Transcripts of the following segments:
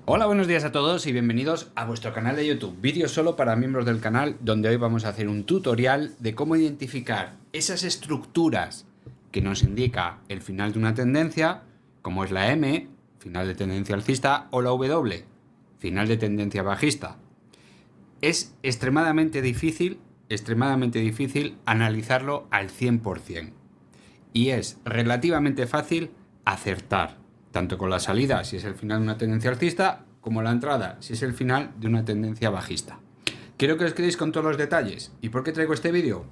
Hola, buenos días a todos y bienvenidos a vuestro canal de YouTube, vídeo solo para miembros del canal, donde hoy vamos a hacer un tutorial de cómo identificar esas estructuras que nos indica el final de una tendencia, como es la M, final de tendencia alcista, o la W, final de tendencia bajista. Es extremadamente difícil analizarlo al 100%. Y es relativamente fácil acertar, tanto con la salida si es el final de una tendencia alcista, como la entrada si es el final de una tendencia bajista. Quiero que os quedéis con todos los detalles. ¿Y por qué traigo este vídeo?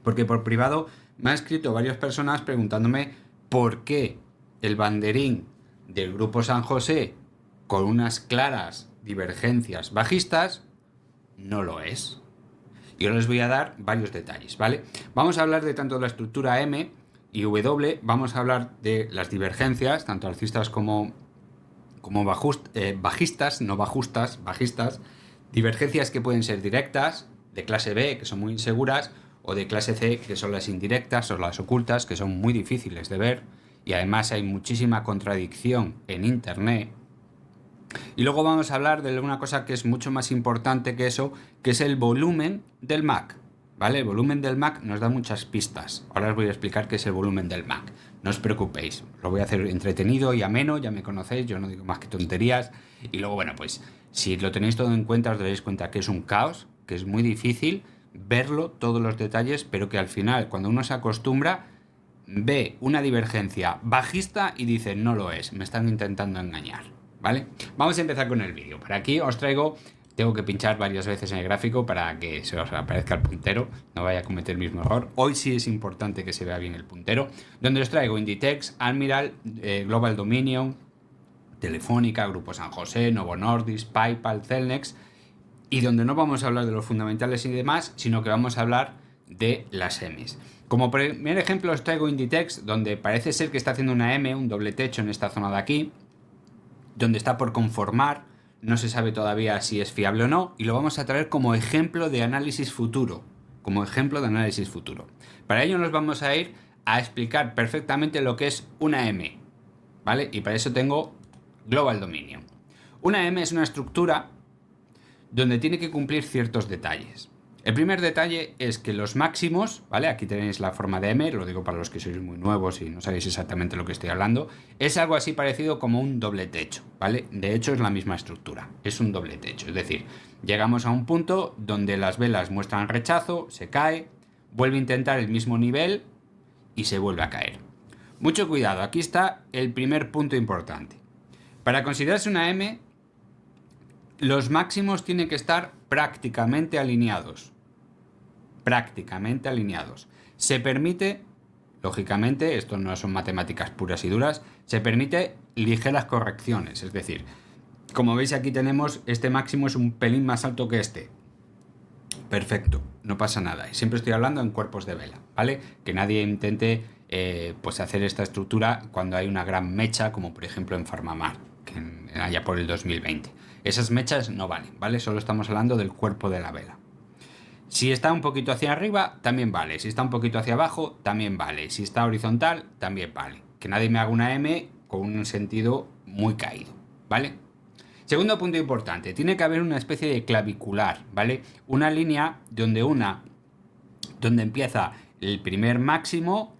Porque por privado me han escrito varias personas preguntándome por qué el banderín del grupo San José con unas claras divergencias bajistas no lo es. Yo les voy a dar varios detalles, ¿vale? Vamos a hablar de tanto la estructura M y W, vamos a hablar de las divergencias, tanto alcistas como bajistas, no bajustas, bajistas, divergencias que pueden ser directas, de clase B, que son muy inseguras, o de clase C, que son las indirectas o las ocultas, que son muy difíciles de ver, y además hay muchísima contradicción en Internet. Y luego vamos a hablar de una cosa que es mucho más importante que eso, que es el volumen del MAC. ¿Vale? El volumen del MAC nos da muchas pistas. Ahora os voy a explicar qué es el volumen del MAC. No os preocupéis, lo voy a hacer entretenido y ameno, ya me conocéis, yo no digo más que tonterías. Y luego, bueno, pues si lo tenéis todo en cuenta, os daréis cuenta que es un caos, que es muy difícil verlo, todos los detalles, pero que al final, cuando uno se acostumbra, ve una divergencia bajista y dice, no lo es, me están intentando engañar. ¿Vale? Vamos a empezar con el vídeo. Por aquí os traigo, tengo que pinchar varias veces en el gráfico para que se os aparezca el puntero, no vaya a cometer el mismo error. Hoy sí es importante que se vea bien el puntero, donde os traigo Inditex, Admiral, Global Dominion, Telefónica, Grupo San José, Novo Nordisk, PayPal, Celnex, y donde no vamos a hablar de los fundamentales y demás, sino que vamos a hablar de las M's. Como primer ejemplo os traigo Inditex, donde parece ser que está haciendo una M, un doble techo en esta zona de aquí, donde está por conformar, no se sabe todavía si es fiable o no, y lo vamos a traer como ejemplo de análisis futuro. Para ello nos vamos a ir a explicar perfectamente lo que es una M, ¿vale? Y para eso tengo Global Dominion. Una M es una estructura donde tiene que cumplir ciertos detalles. El primer detalle es que los máximos, ¿vale? Aquí tenéis la forma de M, lo digo para los que sois muy nuevos y no sabéis exactamente lo que estoy hablando. Es algo así parecido como un doble techo, ¿vale? De hecho es la misma estructura, es un doble techo. Es decir, llegamos a un punto donde las velas muestran rechazo, se cae, vuelve a intentar el mismo nivel y se vuelve a caer. Mucho cuidado, aquí está el primer punto importante. Para considerarse una M, los máximos tienen que estar prácticamente alineados. Se permite, lógicamente, esto no son matemáticas puras y duras, se permite ligeras correcciones. Es decir, como veis aquí tenemos, este máximo es un pelín más alto que este. Perfecto, no pasa nada. Y siempre estoy hablando en cuerpos de vela, ¿vale? Que nadie intente pues hacer esta estructura cuando hay una gran mecha, como por ejemplo en Farmamar, que allá por el 2020. Esas mechas no valen, ¿vale? Solo estamos hablando del cuerpo de la vela. Si está un poquito hacia arriba, también vale. Si está un poquito hacia abajo, también vale. Si está horizontal, también vale. Que nadie me haga una M con un sentido muy caído, ¿vale? Segundo punto importante, tiene que haber una especie de clavicular, ¿vale? Una línea donde empieza el primer máximo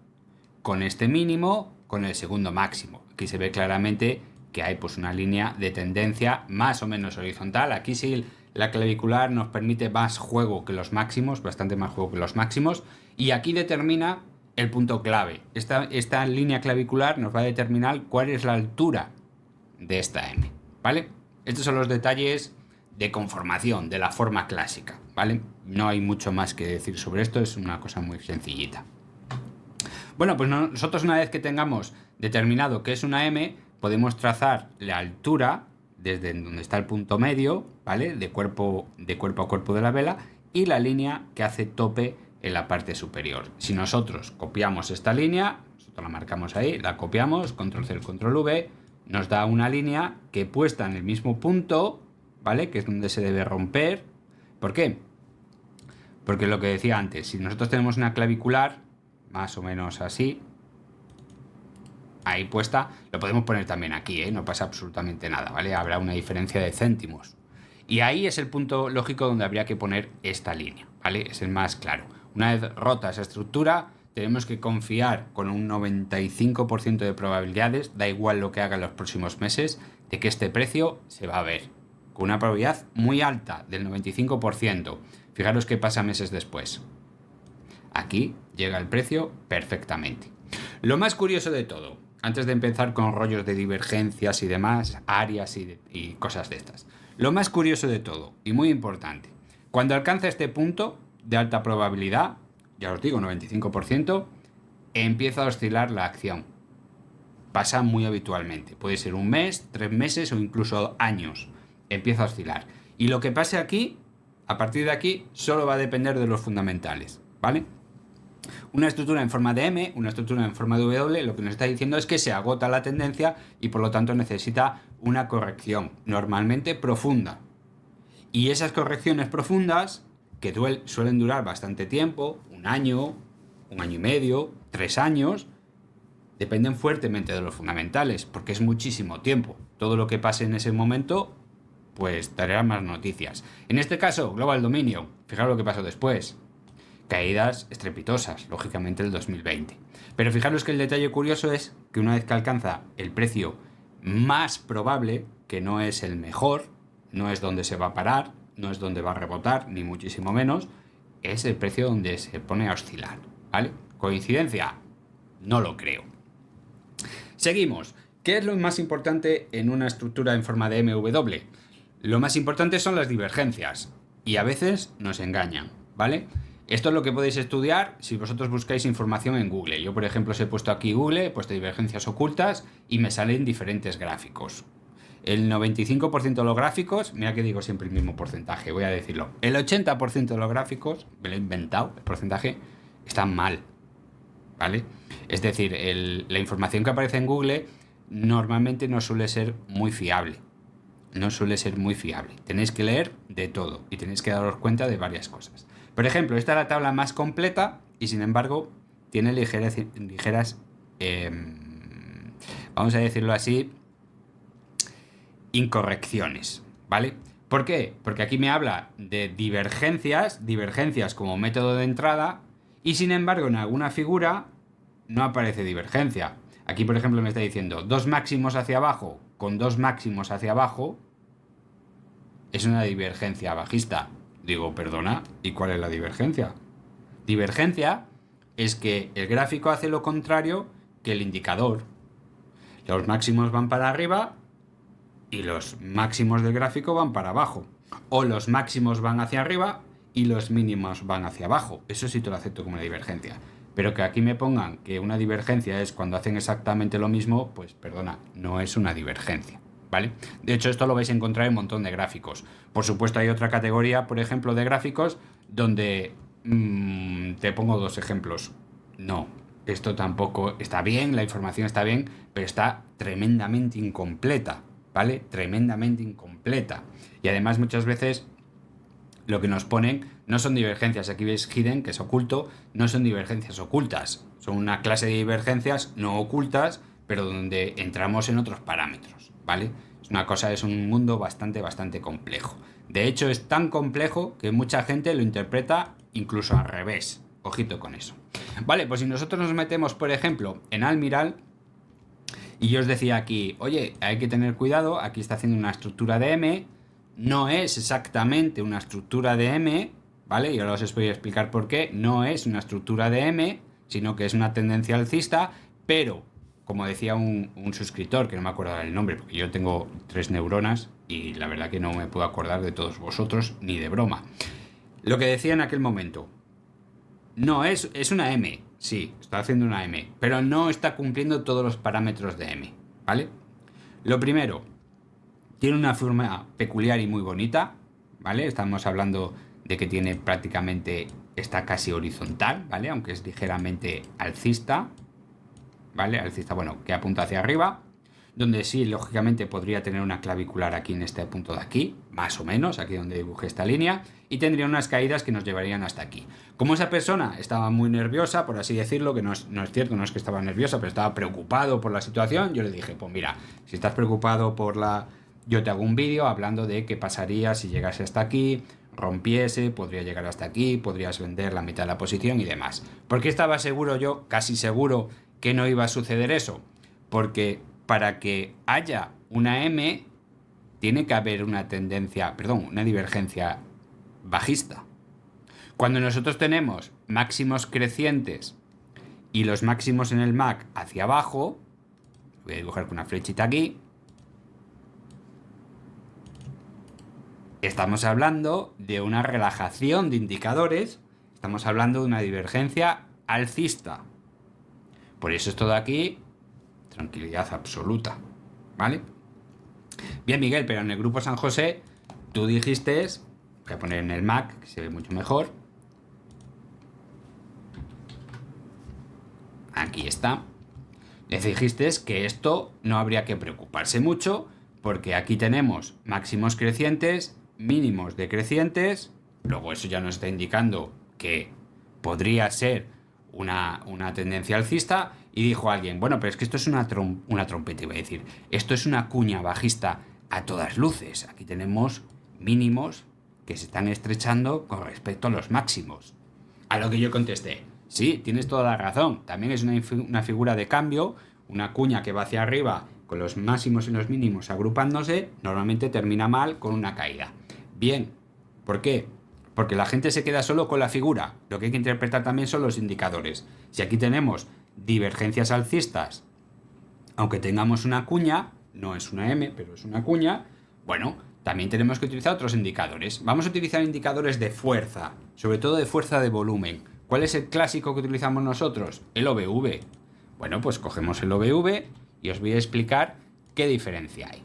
con este mínimo, con el segundo máximo. Aquí se ve claramente que hay pues una línea de tendencia más o menos horizontal. Aquí sí la clavicular nos permite más juego que los máximos, bastante más juego que los máximos. Y aquí determina el punto clave. Esta línea clavicular nos va a determinar cuál es la altura de esta M, ¿vale? Estos son los detalles de conformación, de la forma clásica, ¿vale? No hay mucho más que decir sobre esto, es una cosa muy sencillita. Bueno, pues nosotros una vez que tengamos determinado que es una M, podemos trazar la altura desde donde está el punto medio, ¿vale? De cuerpo a cuerpo de la vela, y la línea que hace tope en la parte superior. Si nosotros copiamos esta línea, nosotros la marcamos ahí, la copiamos, control C, control V, nos da una línea que puesta en el mismo punto, ¿vale? Que es donde se debe romper. ¿Por qué? Porque lo que decía antes, si nosotros tenemos una clavicular, más o menos así, ahí puesta, lo podemos poner también aquí, ¿eh? No pasa absolutamente nada, ¿vale? Habrá una diferencia de céntimos. Y ahí es el punto lógico donde habría que poner esta línea, ¿vale? Es el más claro. Una vez rota esa estructura, tenemos que confiar con un 95% de probabilidades, da igual lo que haga en los próximos meses, de que este precio se va a ver. Con una probabilidad muy alta, del 95%. Fijaros qué pasa meses después. Aquí llega el precio perfectamente. Lo más curioso de todo, antes de empezar con rollos de divergencias y demás, áreas y cosas de estas. Lo más curioso de todo, y muy importante, cuando alcanza este punto de alta probabilidad, ya os digo, 95%, empieza a oscilar la acción. Pasa muy habitualmente. Puede ser un mes, 3 meses o incluso años. Empieza a oscilar. Y lo que pase aquí, a partir de aquí, solo va a depender de los fundamentales, ¿vale? Una estructura en forma de M, una estructura en forma de W, lo que nos está diciendo es que se agota la tendencia y por lo tanto necesita una corrección, normalmente profunda. Y esas correcciones profundas, que suelen durar bastante tiempo, un año y medio, 3 años, dependen fuertemente de los fundamentales, porque es muchísimo tiempo. Todo lo que pase en ese momento, pues traerá más noticias. En este caso, Global Dominion, fijaros lo que pasó después. Caídas estrepitosas, lógicamente el 2020. Pero fijaros que el detalle curioso es que una vez que alcanza el precio más probable, que no es el mejor, no es donde se va a parar, no es donde va a rebotar, ni muchísimo menos, es el precio donde se pone a oscilar, ¿vale? ¿Coincidencia? No lo creo. Seguimos. ¿Qué es lo más importante en una estructura en forma de MW? Lo más importante son las divergencias y a veces nos engañan, ¿vale? Esto es lo que podéis estudiar si vosotros buscáis información en Google. Yo, por ejemplo, os he puesto aquí Google, he puesto divergencias ocultas y me salen diferentes gráficos. El 95% de los gráficos, mira que digo siempre el mismo porcentaje, voy a decirlo. El 80% de los gráficos, me lo he inventado, el porcentaje, están mal, ¿vale? Es decir, la información que aparece en Google normalmente no suele ser muy fiable. No suele ser muy fiable. Tenéis que leer de todo y tenéis que daros cuenta de varias cosas. Por ejemplo, esta es la tabla más completa y sin embargo tiene ligeras vamos a decirlo así, incorrecciones, ¿vale? ¿Por qué? Porque aquí me habla de divergencias como método de entrada y sin embargo en alguna figura no aparece divergencia. Aquí, por ejemplo, me está diciendo 2 máximos hacia abajo con 2 máximos hacia abajo es una divergencia bajista. Digo, perdona, ¿y cuál es la divergencia? Divergencia es que el gráfico hace lo contrario que el indicador. Los máximos van para arriba y los máximos del gráfico van para abajo. O los máximos van hacia arriba y los mínimos van hacia abajo. Eso sí te lo acepto como una divergencia. Pero que aquí me pongan que una divergencia es cuando hacen exactamente lo mismo, pues perdona, no es una divergencia, ¿vale? De hecho, esto lo vais a encontrar en un montón de gráficos. Por supuesto, hay otra categoría, por ejemplo, de gráficos donde te pongo 2 ejemplos. No, esto tampoco está bien, la información está bien, pero está tremendamente incompleta, ¿vale? Tremendamente incompleta. Y además muchas veces lo que nos ponen no son divergencias, aquí veis hidden, que es oculto, no son divergencias ocultas, son una clase de divergencias no ocultas, pero donde entramos en otros parámetros, ¿vale? Es un mundo bastante complejo. De hecho, es tan complejo que mucha gente lo interpreta incluso al revés. Ojito con eso. Vale, pues si nosotros nos metemos, por ejemplo, en Almiral, y yo os decía aquí, oye, hay que tener cuidado, aquí está haciendo una estructura de M, no es exactamente una estructura de M, ¿vale? Y ahora os voy a explicar por qué. No es una estructura de M, sino que es una tendencia alcista, pero, como decía un suscriptor, que no me acuerdo del nombre, porque yo tengo 3 neuronas y la verdad que no me puedo acordar de todos vosotros, ni de broma. Lo que decía en aquel momento, no es una M, sí, está haciendo una M, pero no está cumpliendo todos los parámetros de M, ¿vale? Lo primero, tiene una forma peculiar y muy bonita, ¿vale? Estamos hablando de que tiene prácticamente, está casi horizontal, ¿vale? Aunque es ligeramente alcista, ¿vale? Alcista, bueno, que apunta hacia arriba. donde sí, lógicamente podría tener una clavicular aquí en este punto de aquí, más o menos, aquí donde dibujé esta línea, y tendría unas caídas que nos llevarían hasta aquí. Como esa persona estaba muy nerviosa, por así decirlo, que no es cierto, no es que estaba nerviosa, pero estaba preocupado por la situación, yo le dije, pues mira, si estás preocupado por la... Yo te hago un vídeo hablando de qué pasaría si llegase hasta aquí, rompiese, podría llegar hasta aquí, podrías vender la mitad de la posición y demás. ¿Por qué estaba seguro yo, casi seguro, que no iba a suceder eso? Porque para que haya una M, tiene que haber una tendencia, perdón, una divergencia bajista. Cuando nosotros tenemos máximos crecientes y los máximos en el MAC hacia abajo, voy a dibujar con una flechita aquí, estamos hablando de una relajación de indicadores, estamos hablando de una divergencia alcista. Por eso esto de aquí, tranquilidad absoluta, ¿vale? Bien, Miguel, pero en el grupo San José, tú dijiste, voy a poner en el Mac, que se ve mucho mejor. Aquí está. Les dijiste que esto no habría que preocuparse mucho, porque aquí tenemos máximos crecientes, mínimos decrecientes, luego eso ya nos está indicando que podría ser una tendencia alcista, y dijo alguien, bueno, pero es que esto es una trompeta, iba a decir, esto es una cuña bajista a todas luces, aquí tenemos mínimos que se están estrechando con respecto a los máximos. A lo que yo contesté, sí, tienes toda la razón, también es una figura de cambio, una cuña que va hacia arriba con los máximos y los mínimos agrupándose, normalmente termina mal con una caída. Bien, ¿por qué? Porque la gente se queda solo con la figura, lo que hay que interpretar también son los indicadores. Si aquí tenemos divergencias alcistas, aunque tengamos una cuña, no es una M, pero es una cuña, bueno, también tenemos que utilizar otros indicadores. Vamos a utilizar indicadores de fuerza, sobre todo de fuerza de volumen. ¿Cuál es el clásico que utilizamos nosotros? El OVV. Bueno, pues cogemos el OVV y os voy a explicar qué diferencia hay.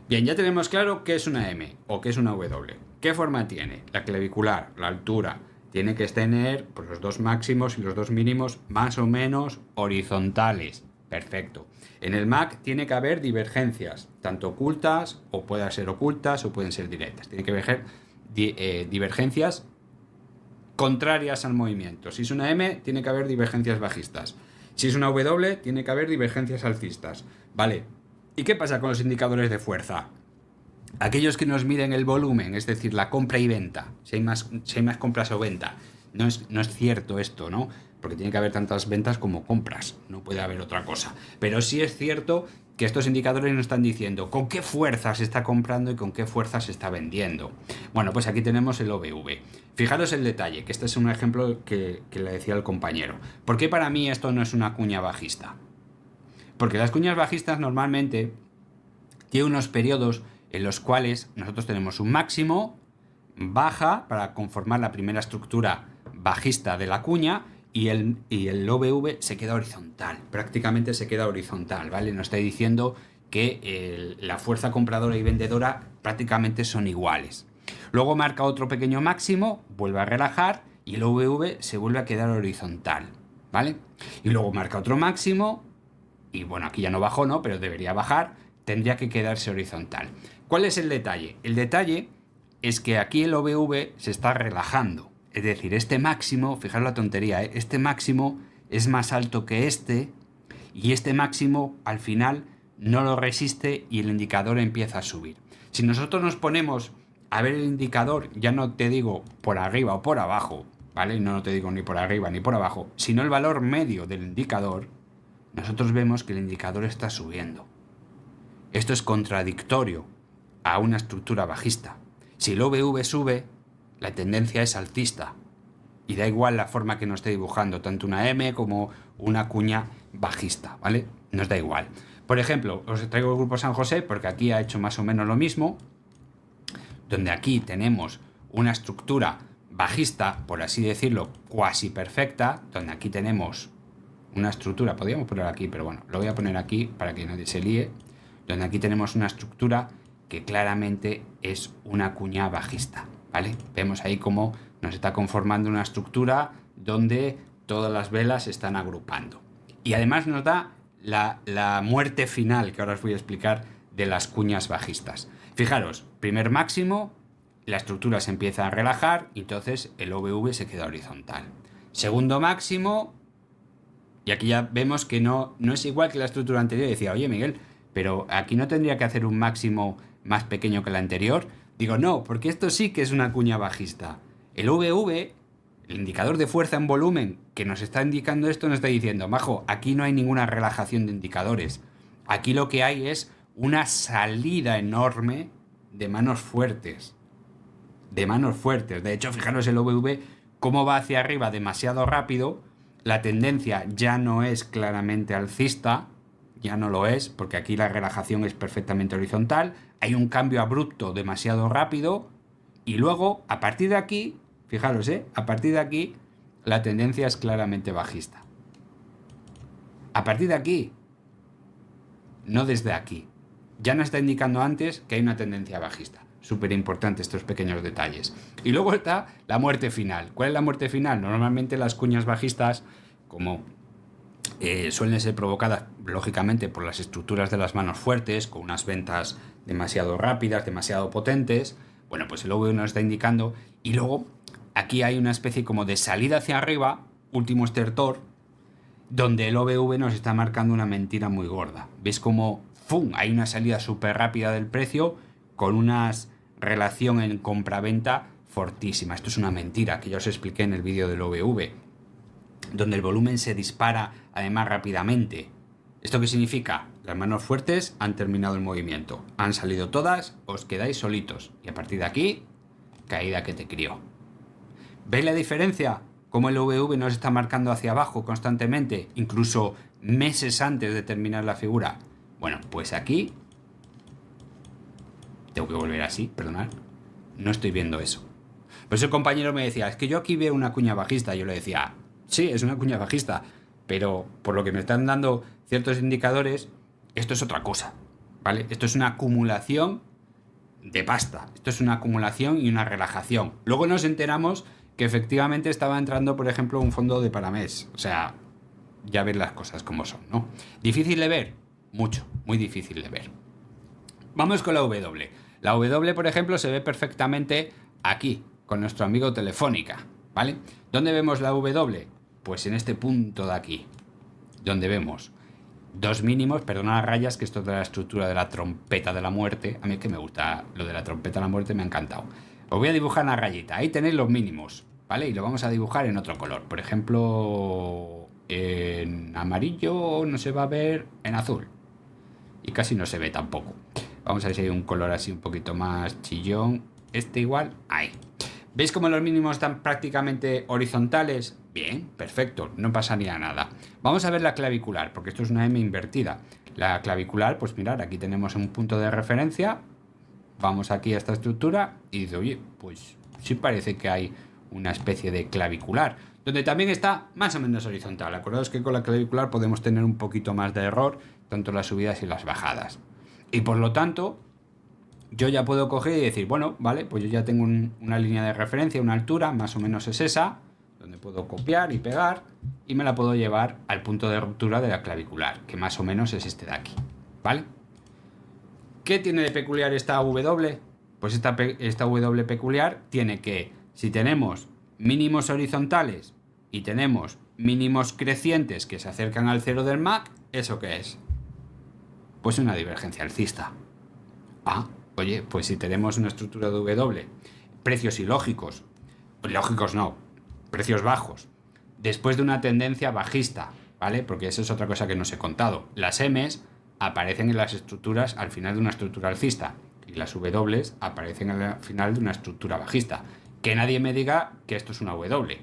Bien, ya tenemos claro qué es una M o qué es una W. ¿Qué forma tiene? La clavicular, la altura. Tiene que tener pues, los dos máximos y los dos mínimos más o menos horizontales. Perfecto. En el MAC tiene que haber divergencias, tanto ocultas, o pueden ser ocultas, o pueden ser directas. Tiene que haber divergencias contrarias al movimiento. Si es una M, tiene que haber divergencias bajistas. Si es una W, tiene que haber divergencias alcistas. Vale. ¿Y qué pasa con los indicadores de fuerza? Aquellos que nos miden el volumen, es decir, la compra y venta, si hay más compras o venta. No es cierto esto, ¿no? Porque tiene que haber tantas ventas como compras, no puede haber otra cosa. Pero sí es cierto que estos indicadores nos están diciendo con qué fuerza se está comprando y con qué fuerza se está vendiendo. Bueno, pues aquí tenemos el OVV. Fijaros el detalle, que este es un ejemplo que le decía el compañero. ¿Por qué para mí esto no es una cuña bajista? Porque las cuñas bajistas normalmente tienen unos periodos en los cuales nosotros tenemos un máximo, baja para conformar la primera estructura bajista de la cuña y el OVV se queda horizontal, prácticamente se queda horizontal, ¿vale? Nos está diciendo que la fuerza compradora y vendedora prácticamente son iguales. Luego marca otro pequeño máximo, vuelve a relajar y el OVV se vuelve a quedar horizontal, ¿vale? Y luego marca otro máximo y bueno, aquí ya no bajó, ¿no? Pero debería bajar, tendría que quedarse horizontal. ¿Cuál es el detalle? El detalle es que aquí el OVV se está relajando. Es decir, este máximo, fijaros la tontería, ¿eh? Este máximo es más alto que este y este máximo al final no lo resiste y el indicador empieza a subir. Si nosotros nos ponemos a ver el indicador, ya no te digo por arriba o por abajo, ¿vale? No te digo ni por arriba ni por abajo, sino el valor medio del indicador, nosotros vemos que el indicador está subiendo. Esto es contradictorio a una estructura bajista. Si el OVV sube, la tendencia es alcista. Y da igual la forma que nos esté dibujando, tanto una M como una cuña bajista, ¿vale? Nos da igual. Por ejemplo, os traigo el grupo San José porque aquí ha hecho más o menos lo mismo, donde aquí tenemos una estructura bajista, por así decirlo, cuasi perfecta, donde aquí tenemos una estructura, podríamos ponerlo aquí, pero bueno, lo voy a poner aquí para que nadie se líe, donde aquí tenemos una estructura que claramente es una cuña bajista, ¿vale? Vemos ahí cómo nos está conformando una estructura donde todas las velas se están agrupando. Y además nos da la muerte final, que ahora os voy a explicar, de las cuñas bajistas. Fijaros, primer máximo, la estructura se empieza a relajar y entonces el OVV se queda horizontal. Segundo máximo, y aquí ya vemos que no es igual que la estructura anterior. Y decía, oye Miguel, pero aquí no tendría que hacer un máximo más pequeño que la anterior. Digo, no, porque esto sí que es una cuña bajista. El VV, el indicador de fuerza en volumen que nos está indicando esto, nos está diciendo, majo, aquí no hay ninguna relajación de indicadores. Aquí lo que hay es una salida enorme de manos fuertes. De manos fuertes. De hecho, fijaros el OVV cómo va hacia arriba demasiado rápido. La tendencia ya no es claramente alcista, ya no lo es, porque aquí la relajación es perfectamente horizontal. Hay un cambio abrupto demasiado rápido. Y luego, a partir de aquí, fijaros, a partir de aquí, la tendencia es claramente bajista. A partir de aquí, no desde aquí. Ya nos está indicando antes que hay una tendencia bajista. Súper importante estos pequeños detalles. Y luego está la muerte final. ¿Cuál es la muerte final? Normalmente las cuñas bajistas, como suelen ser provocadas lógicamente por las estructuras de las manos fuertes, con unas ventas demasiado rápidas, demasiado potentes, bueno, pues el OVV nos está indicando. Y luego aquí hay una especie como de salida hacia arriba, último estertor, donde el OVV nos está marcando una mentira muy gorda. ¿Veis cómo ¡fum! Hay una salida súper rápida del precio con una relación en compra-venta fortísima? Esto es una mentira que ya os expliqué en el vídeo del OVV, donde el volumen se dispara además rápidamente. ¿Esto qué significa? Las manos fuertes han terminado el movimiento, han salido todas, os quedáis solitos y a partir de aquí, caída que te crió. ¿Veis la diferencia? Cómo el OVV nos está marcando hacia abajo constantemente, incluso meses antes de terminar la figura. Bueno, pues aquí tengo que volver así, perdonad, no estoy viendo eso. Pues el compañero me decía, es que yo aquí veo una cuña bajista. Yo le decía, sí, es una cuña bajista, pero por lo que me están dando ciertos indicadores, esto es otra cosa, ¿vale? Esto es una acumulación de pasta, esto es una acumulación y una relajación. Luego nos enteramos que efectivamente estaba entrando, por ejemplo, un fondo de Paramés. O sea, ya ves las cosas como son, ¿no? ¿Difícil de ver? Mucho, muy difícil de ver. Vamos con la W. La W, por ejemplo, se ve perfectamente aquí, con nuestro amigo Telefónica, ¿vale? ¿Dónde vemos la W? Pues en este punto de aquí, donde vemos dos mínimos, perdona las rayas, que esto es de la estructura de la trompeta de la muerte. A mí es que me gusta lo de la trompeta de la muerte, me ha encantado. Os voy a dibujar una rayita, ahí tenéis los mínimos, ¿vale? Y lo vamos a dibujar en otro color. Por ejemplo, en amarillo no se va a ver, en azul. Y casi no se ve tampoco. Vamos a ver si hay un color así un poquito más chillón. Este igual, ahí. ¿Veis cómo los mínimos están prácticamente horizontales? Bien, perfecto, no pasaría nada. Vamos a ver la clavicular, porque esto es una M invertida. La clavicular, pues mirad, aquí tenemos un punto de referencia. Vamos aquí a esta estructura y dice, oye, pues sí parece que hay una especie de clavicular, donde también está más o menos horizontal. Acordaos que con la clavicular podemos tener un poquito más de error, tanto las subidas y las bajadas. Y por lo tanto, yo ya puedo coger y decir, bueno, vale, pues yo ya tengo una línea de referencia, una altura, más o menos es esa, donde puedo copiar y pegar, y me la puedo llevar al punto de ruptura de la clavicular, que más o menos es este de aquí, ¿vale? ¿Qué tiene de peculiar esta W? Pues esta W peculiar tiene que, si tenemos mínimos horizontales y tenemos mínimos crecientes que se acercan al cero del MAC, ¿eso qué es? Pues una divergencia alcista. Ah, oye, pues si tenemos una estructura de W, precios ilógicos, lógicos no, precios bajos, después de una tendencia bajista, ¿vale? Porque eso es otra cosa que no os he contado. Las M's aparecen en las estructuras al final de una estructura alcista y las W aparecen al final de una estructura bajista. Que nadie me diga que esto es una W,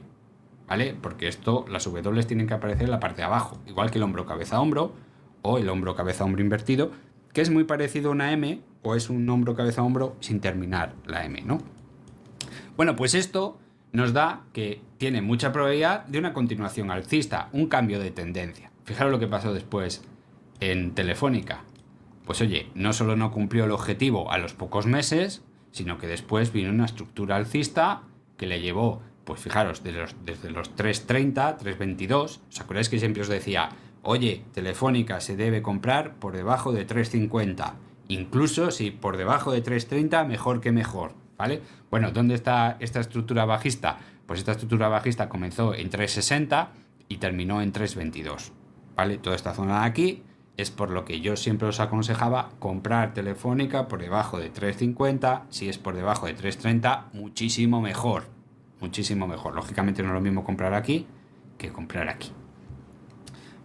¿vale? Porque esto, las W tienen que aparecer en la parte de abajo, igual que el hombro cabeza-hombro o el hombro cabeza-hombro invertido, que es muy parecido a una M, o es un hombro cabeza-hombro sin terminar la M, ¿no? Bueno, pues esto nos da que tiene mucha probabilidad de una continuación alcista, un cambio de tendencia. Fijaros lo que pasó después en Telefónica. Pues oye, no solo no cumplió el objetivo a los pocos meses, sino que después vino una estructura alcista que le llevó, pues fijaros, desde los 3.30, 3.22, ¿os acordáis que siempre os decía, Oye, Telefónica se debe comprar por debajo de 3,50. Incluso si por debajo de 3,30, mejor que mejor, ¿vale? Bueno, ¿dónde está esta estructura bajista? Pues esta estructura bajista comenzó en 3,60 y terminó en 3,22, ¿vale? Toda esta zona de aquí es por lo que yo siempre os aconsejaba comprar Telefónica por debajo de 3,50. Si es por debajo de 3,30, muchísimo mejor. Muchísimo mejor. Lógicamente no es lo mismo comprar aquí que comprar aquí.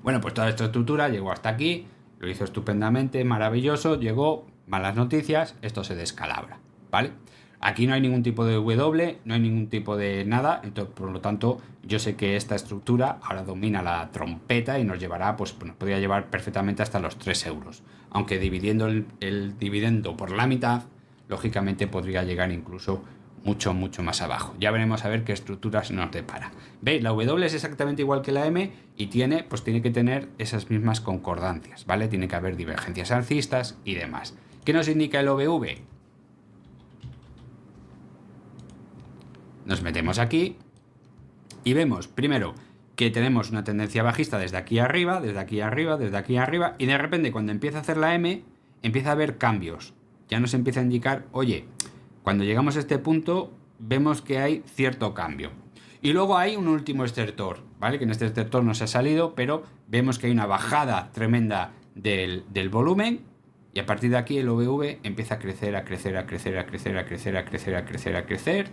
Bueno, pues toda esta estructura llegó hasta aquí, lo hizo estupendamente, maravilloso, llegó, malas noticias, esto se descalabra, ¿vale? Aquí no hay ningún tipo de W, no hay ningún tipo de nada, entonces por lo tanto yo sé que esta estructura ahora domina la trompeta y nos llevará, pues nos podría llevar perfectamente hasta los 3 euros. Aunque dividiendo el dividendo por la mitad, lógicamente podría llegar incluso mucho, mucho más abajo. Ya veremos a ver qué estructuras nos depara. ¿Veis? La W es exactamente igual que la M y tiene que tener esas mismas concordancias, ¿vale? Tiene que haber divergencias alcistas y demás. ¿Qué nos indica el OVV? Nos metemos aquí y vemos, primero, que tenemos una tendencia bajista desde aquí arriba, desde aquí arriba, desde aquí arriba, y de repente cuando empieza a hacer la M, empieza a haber cambios. Ya nos empieza a indicar, oye, cuando llegamos a este punto, vemos que hay cierto cambio. Y luego hay un último estertor, ¿vale? Que en este estertor no se ha salido, pero vemos que hay una bajada tremenda del volumen. Y a partir de aquí el OVV empieza a crecer, a crecer, a crecer, a crecer, a crecer, a crecer, a crecer, a crecer,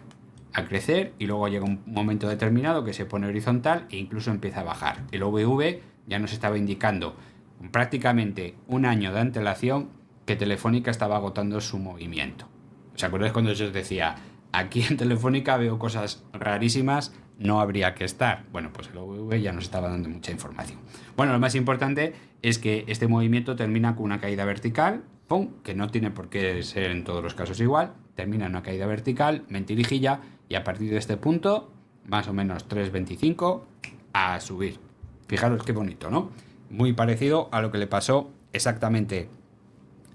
a crecer. Y luego llega un momento determinado que se pone horizontal e incluso empieza a bajar. El OVV ya nos estaba indicando con prácticamente un año de antelación que Telefónica estaba agotando su movimiento. ¿Os acordáis cuando yo os decía, aquí en Telefónica veo cosas rarísimas, no habría que estar? Bueno, pues el OVV ya nos estaba dando mucha información. Bueno, lo más importante es que este movimiento termina con una caída vertical, ¡pum!, que no tiene por qué ser en todos los casos igual, termina en una caída vertical, mentirijilla, y a partir de este punto, más o menos 3,25, a subir. Fijaros qué bonito, ¿no? Muy parecido a lo que le pasó exactamente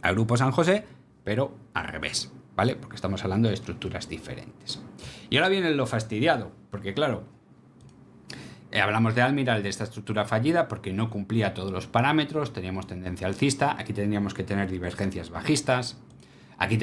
al Grupo San José, pero al revés, ¿vale? Porque estamos hablando de estructuras diferentes. Y ahora viene lo fastidiado, porque claro, hablamos de Almirall, de esta estructura fallida, porque no cumplía todos los parámetros, teníamos tendencia alcista, aquí tendríamos que tener divergencias bajistas, aquí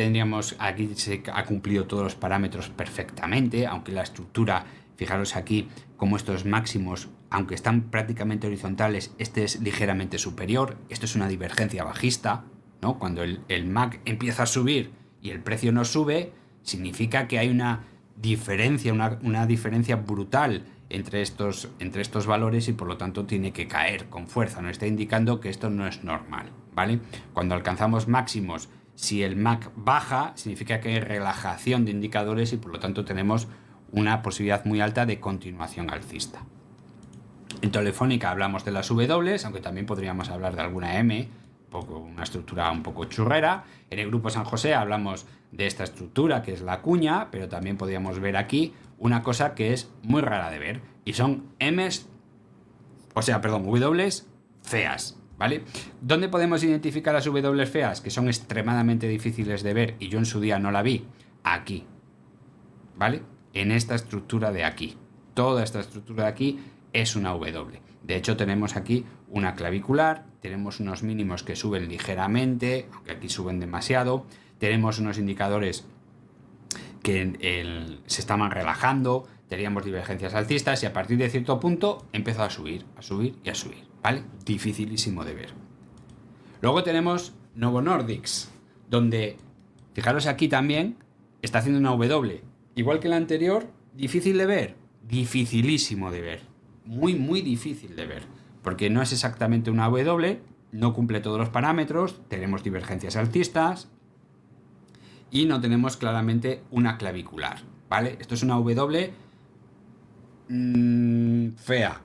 se ha cumplido todos los parámetros perfectamente, aunque la estructura, fijaros aquí, como estos máximos, aunque están prácticamente horizontales, este es ligeramente superior, esto es una divergencia bajista, ¿no? Cuando el MAC empieza a subir y el precio no sube, significa que hay una diferencia, una diferencia brutal entre estos valores y por lo tanto tiene que caer con fuerza. Nos está indicando que esto no es normal, ¿vale? Cuando alcanzamos máximos, si el MAC baja, significa que hay relajación de indicadores y por lo tanto tenemos una posibilidad muy alta de continuación alcista. En Telefónica hablamos de las W, aunque también podríamos hablar de alguna M, una estructura un poco churrera. En el Grupo San José hablamos de esta estructura que es la cuña, pero también podríamos ver aquí una cosa que es muy rara de ver y son W feas, ¿vale? ¿Dónde podemos identificar las W feas? Que son extremadamente difíciles de ver y yo en su día no la vi. Aquí, ¿vale? En esta estructura de aquí. Toda esta estructura de aquí es una W. De hecho tenemos aquí una clavicular, tenemos unos mínimos que suben ligeramente, aunque aquí suben demasiado, tenemos unos indicadores que se estaban relajando, teníamos divergencias alcistas y a partir de cierto punto empezó a subir, a subir y a subir, ¿vale? Dificilísimo de ver. Luego tenemos Novo Nordisk, donde, fijaros aquí también, está haciendo una W. Igual que la anterior, difícil de ver, dificilísimo de ver. Muy, muy difícil de ver, porque no es exactamente una W, no cumple todos los parámetros, tenemos divergencias alcistas y no tenemos claramente una clavicular, ¿vale? Esto es una W fea.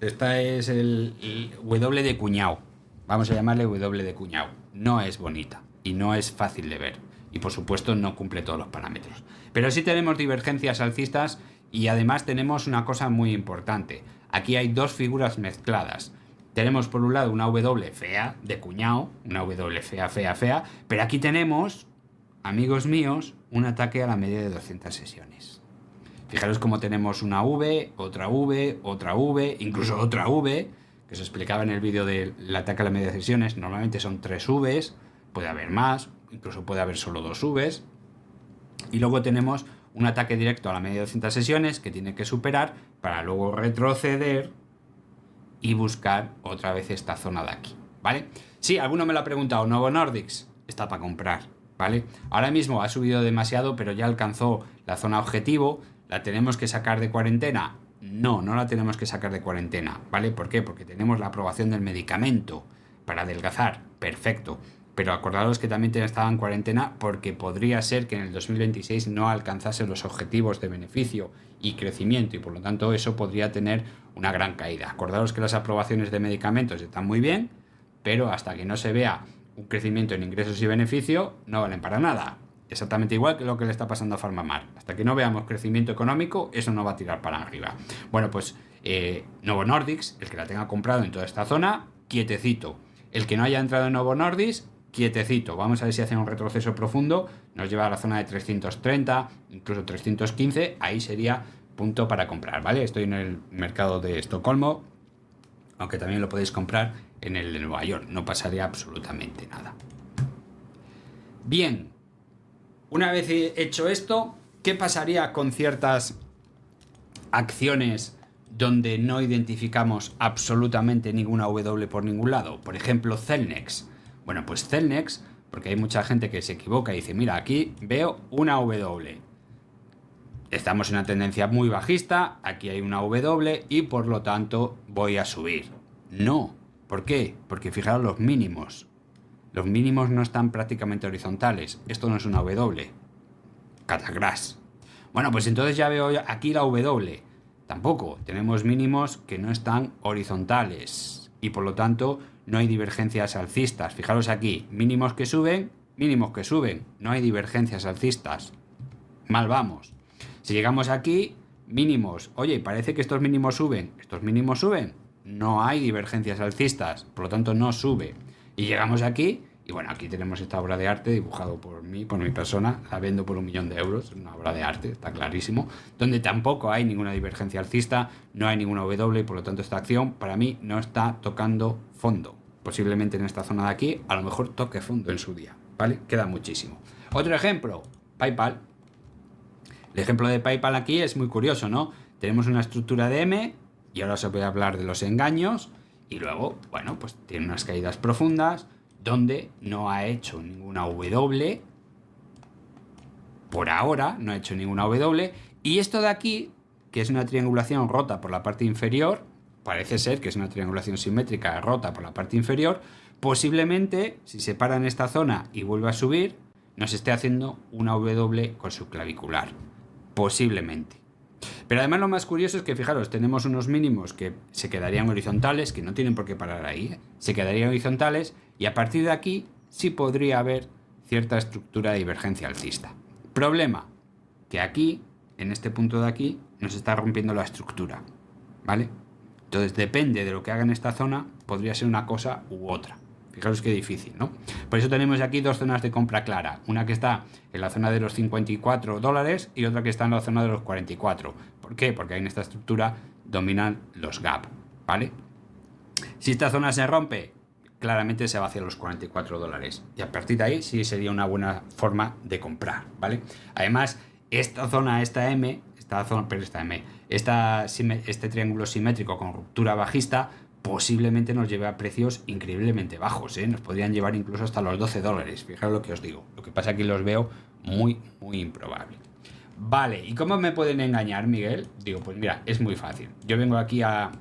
Esta es el W de cuñado, vamos a llamarle W de cuñado. No es bonita y no es fácil de ver y por supuesto no cumple todos los parámetros, pero sí tenemos divergencias alcistas. Y además tenemos una cosa muy importante. Aquí hay dos figuras mezcladas. Tenemos por un lado una W fea, de cuñado, una W fea, pero aquí tenemos, amigos míos, un ataque a la media de 200 sesiones. Fijaros cómo tenemos una V, otra V, otra V, incluso otra V, que os explicaba en el vídeo del ataque a las medias sesiones, normalmente son 3 Vs, puede haber más, incluso puede haber solo 2 Vs. Y luego tenemos un ataque directo a la media de 200 sesiones que tiene que superar para luego retroceder y buscar otra vez esta zona de aquí, ¿vale? Sí, alguno me lo ha preguntado, Novo Nordisk está para comprar, ¿vale? Ahora mismo ha subido demasiado, pero ya alcanzó la zona objetivo. ¿La tenemos que sacar de cuarentena? No, no la tenemos que sacar de cuarentena, ¿vale? ¿Por qué? Porque tenemos la aprobación del medicamento para adelgazar, perfecto. Pero acordaros que también estaba en cuarentena porque podría ser que en el 2026 no alcanzase los objetivos de beneficio y crecimiento y por lo tanto eso podría tener una gran caída. Acordaros que las aprobaciones de medicamentos están muy bien, pero hasta que no se vea un crecimiento en ingresos y beneficio no valen para nada. Exactamente igual que lo que le está pasando a Farmamar. Hasta que no veamos crecimiento económico, eso no va a tirar para arriba. Bueno, pues Novo Nordisk, el que la tenga comprado en toda esta zona, quietecito. El que no haya entrado en Novo Nordisk, quietecito. Vamos a ver si hace un retroceso profundo, nos lleva a la zona de 330, incluso 315, ahí sería punto para comprar, ¿vale? Estoy en el mercado de Estocolmo, aunque también lo podéis comprar en el de Nueva York, no pasaría absolutamente nada. Bien, una vez hecho esto, ¿qué pasaría con ciertas acciones donde no identificamos absolutamente ninguna W por ningún lado? Por ejemplo, Celnex. Bueno, pues Celnex, porque hay mucha gente que se equivoca y dice, mira, aquí veo una W. Estamos en una tendencia muy bajista, aquí hay una W y por lo tanto voy a subir. No. ¿Por qué? Porque fijaros los mínimos. Los mínimos no están prácticamente horizontales. Esto no es una W. Catagras. Bueno, pues entonces ya veo aquí la W. Tampoco. Tenemos mínimos que no están horizontales. Y por lo tanto no hay divergencias alcistas. Fijaros aquí. Mínimos que suben. No hay divergencias alcistas. Mal vamos. Si llegamos aquí, mínimos. Oye, parece que estos mínimos suben. No hay divergencias alcistas, por lo tanto no sube. Y llegamos aquí, y bueno, aquí tenemos esta obra de arte dibujado por mí, por mi persona, la vendo por 1.000.000 euros, una obra de arte, está clarísimo, donde tampoco hay ninguna divergencia alcista, no hay ninguna W, y por lo tanto esta acción para mí no está tocando fondo. Posiblemente en esta zona de aquí, a lo mejor toque fondo en su día, ¿vale? Queda muchísimo. Otro ejemplo, PayPal. El ejemplo de PayPal aquí es muy curioso, ¿no? Tenemos una estructura de M, y ahora os voy a hablar de los engaños, y luego, bueno, pues tiene unas caídas profundas, donde no ha hecho ninguna W, por ahora no ha hecho ninguna W, y esto de aquí, que es una triangulación rota por la parte inferior, parece ser que es una triangulación simétrica rota por la parte inferior, posiblemente, si se para en esta zona y vuelve a subir, nos esté haciendo una W con su clavicular. Posiblemente. Pero además lo más curioso es que, fijaros, tenemos unos mínimos que se quedarían horizontales, que no tienen por qué parar ahí, se quedarían horizontales, y a partir de aquí sí podría haber cierta estructura de divergencia alcista. Problema, que aquí, en este punto de aquí, nos está rompiendo la estructura, ¿vale? Entonces depende de lo que haga en esta zona, podría ser una cosa u otra. Fijaros qué difícil, ¿no? Por eso tenemos aquí dos zonas de compra clara. Una que está en la zona de los $54 y otra que está en la zona de los 44. ¿Por qué? Porque ahí en esta estructura dominan los gap, ¿vale? Si esta zona se rompe, claramente se va hacia los $44. Y a partir de ahí sí sería una buena forma de comprar, ¿vale? Además, esta zona, este triángulo simétrico con ruptura bajista, posiblemente nos lleve a precios increíblemente bajos, ¿eh? Nos podrían llevar incluso hasta los $12. Fijaros lo que os digo. Lo que pasa es que los veo muy, muy improbable. Vale, ¿y cómo me pueden engañar, Miguel? Digo, pues mira, es muy fácil. Yo vengo aquí a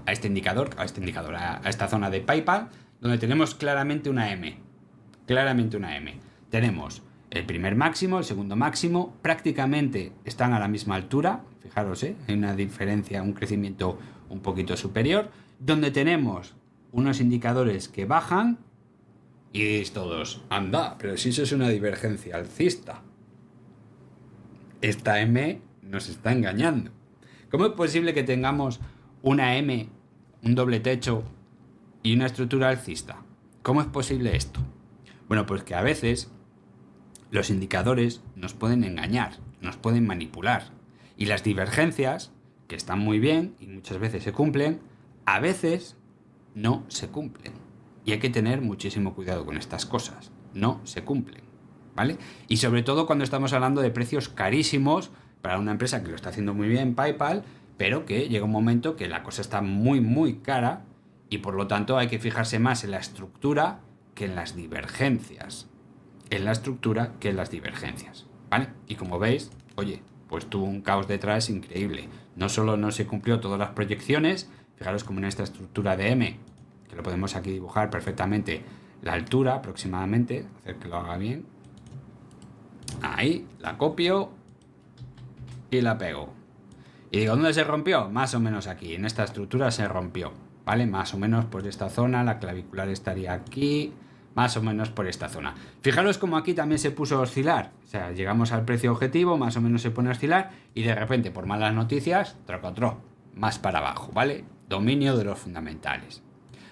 este indicador, a esta zona de PayPal, donde tenemos claramente una M. Tenemos el primer máximo, el segundo máximo, prácticamente están a la misma altura. Fijaros, hay una diferencia, un crecimiento un poquito superior, donde tenemos unos indicadores que bajan y diréis todos, anda, pero si eso es una divergencia alcista. Esta M nos está engañando. ¿Cómo es posible que tengamos una M, un doble techo y una estructura alcista? ¿Cómo es posible esto? Bueno, pues que a veces los indicadores nos pueden engañar, nos pueden manipular. Y las divergencias, que están muy bien y muchas veces se cumplen, a veces no se cumplen. Y hay que tener muchísimo cuidado con estas cosas. No se cumplen, ¿vale? Y sobre todo cuando estamos hablando de precios carísimos para una empresa que lo está haciendo muy bien, PayPal, pero que llega un momento que la cosa está muy, muy cara y por lo tanto hay que fijarse más en la estructura que en las divergencias. En la estructura que en las divergencias, ¿vale? Y como veis, oye, pues tuvo un caos detrás increíble. No solo no se cumplió todas las proyecciones, fijaros como en esta estructura de M, que lo podemos aquí dibujar perfectamente, la altura aproximadamente, hacer que lo haga bien. Ahí, la copio y la pego. Y digo, ¿dónde se rompió? Más o menos aquí, en esta estructura se rompió, ¿vale? Más o menos por esta zona, la clavicular estaría aquí, más o menos por esta zona. Fijaros como aquí también se puso a oscilar, o sea, llegamos al precio objetivo, más o menos se pone a oscilar y de repente por malas noticias, trocotro, más para abajo, ¿vale? Dominio de los fundamentales.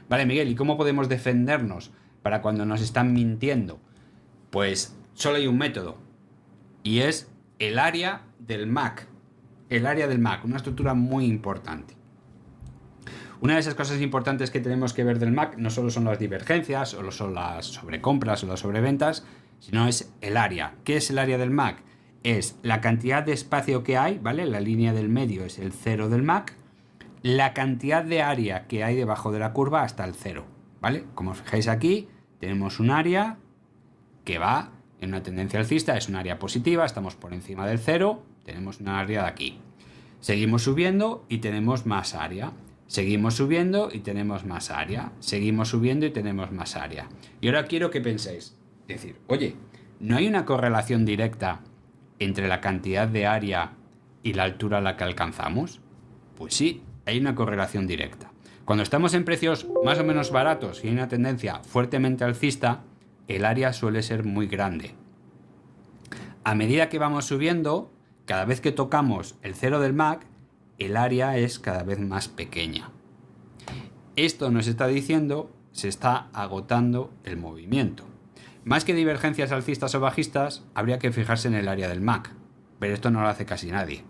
Vale, Miguel, ¿y cómo podemos defendernos para cuando nos están mintiendo? Pues solo hay un método y es el área del MAC. El área del MAC, una estructura muy importante. Una de esas cosas importantes que tenemos que ver del MAC no solo son las divergencias o son las sobrecompras o las sobreventas, sino es el área. ¿Qué es el área del MAC? Es la cantidad de espacio que hay, ¿vale? La línea del medio es el 0 del MAC, la cantidad de área que hay debajo de la curva hasta el 0, ¿vale? Como os fijáis aquí, tenemos un área que va en una tendencia alcista, es un área positiva, estamos por encima del 0, tenemos una área de aquí. Seguimos subiendo y tenemos más área. Seguimos subiendo y tenemos más área. Seguimos subiendo y tenemos más área. Y ahora quiero que penséis, decir, oye, ¿no hay una correlación directa entre la cantidad de área y la altura a la que alcanzamos? Pues sí, hay una correlación directa. Cuando estamos en precios más o menos baratos y hay una tendencia fuertemente alcista, el área suele ser muy grande. A medida que vamos subiendo, cada vez que tocamos el 0 del MAC, el área es cada vez más pequeña. Esto nos está diciendo se está agotando el movimiento. Más que divergencias alcistas o bajistas, habría que fijarse en el área del MAC, pero esto no lo hace casi nadie.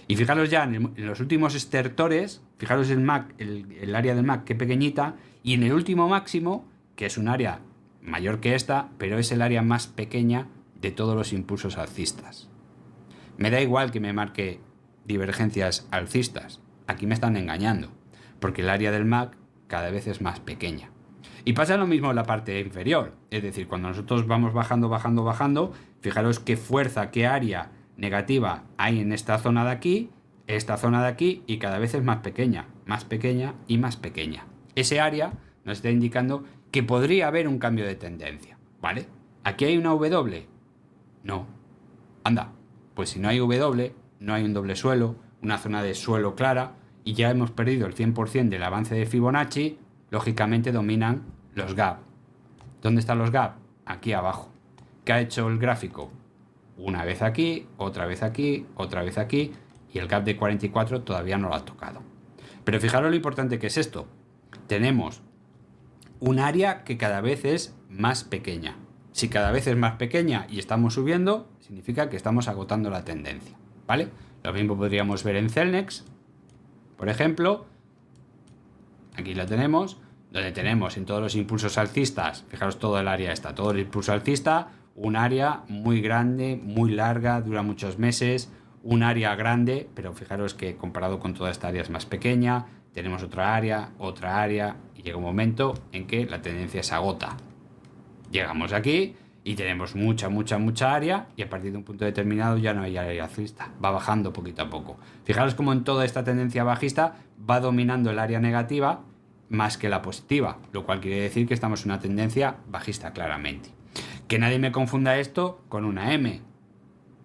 Y fijaros ya en los últimos estertores, fijaros el área del MAC, qué pequeñita, y en el último máximo, que es un área mayor que esta, pero es el área más pequeña de todos los impulsos alcistas. Me da igual que me marque divergencias alcistas, aquí me están engañando, porque el área del MAC cada vez es más pequeña. Y pasa lo mismo en la parte inferior, es decir, cuando nosotros vamos bajando, fijaros qué fuerza, qué área negativa hay en esta zona de aquí y cada vez es más pequeña y más pequeña. Ese área nos está indicando que podría haber un cambio de tendencia, ¿vale? ¿Aquí hay una W? No. Anda, pues si no hay W, no hay un doble suelo, una zona de suelo clara y ya hemos perdido el 100% del avance de Fibonacci, lógicamente dominan los gap. ¿Dónde están los gap? Aquí abajo. ¿Qué ha hecho el gráfico? Una vez aquí, otra vez aquí, otra vez aquí y el gap de 44 todavía no lo ha tocado. Pero fijaros lo importante que es esto. Tenemos un área que cada vez es más pequeña. Si cada vez es más pequeña y estamos subiendo, significa que estamos agotando la tendencia, ¿vale? Lo mismo podríamos ver en Celnex, por ejemplo. Aquí la tenemos, donde tenemos en todos los impulsos alcistas, fijaros todo el área esta, todo el impulso alcista, un área muy grande, muy larga, dura muchos meses, un área grande, pero fijaros que comparado con toda esta área es más pequeña, tenemos otra área, y llega un momento en que la tendencia se agota. Llegamos aquí y tenemos mucha área y a partir de un punto determinado ya no hay área alcista, va bajando poquito a poco. Fijaros cómo en toda esta tendencia bajista va dominando el área negativa más que la positiva, lo cual quiere decir que estamos en una tendencia bajista claramente. Que nadie me confunda esto con una M,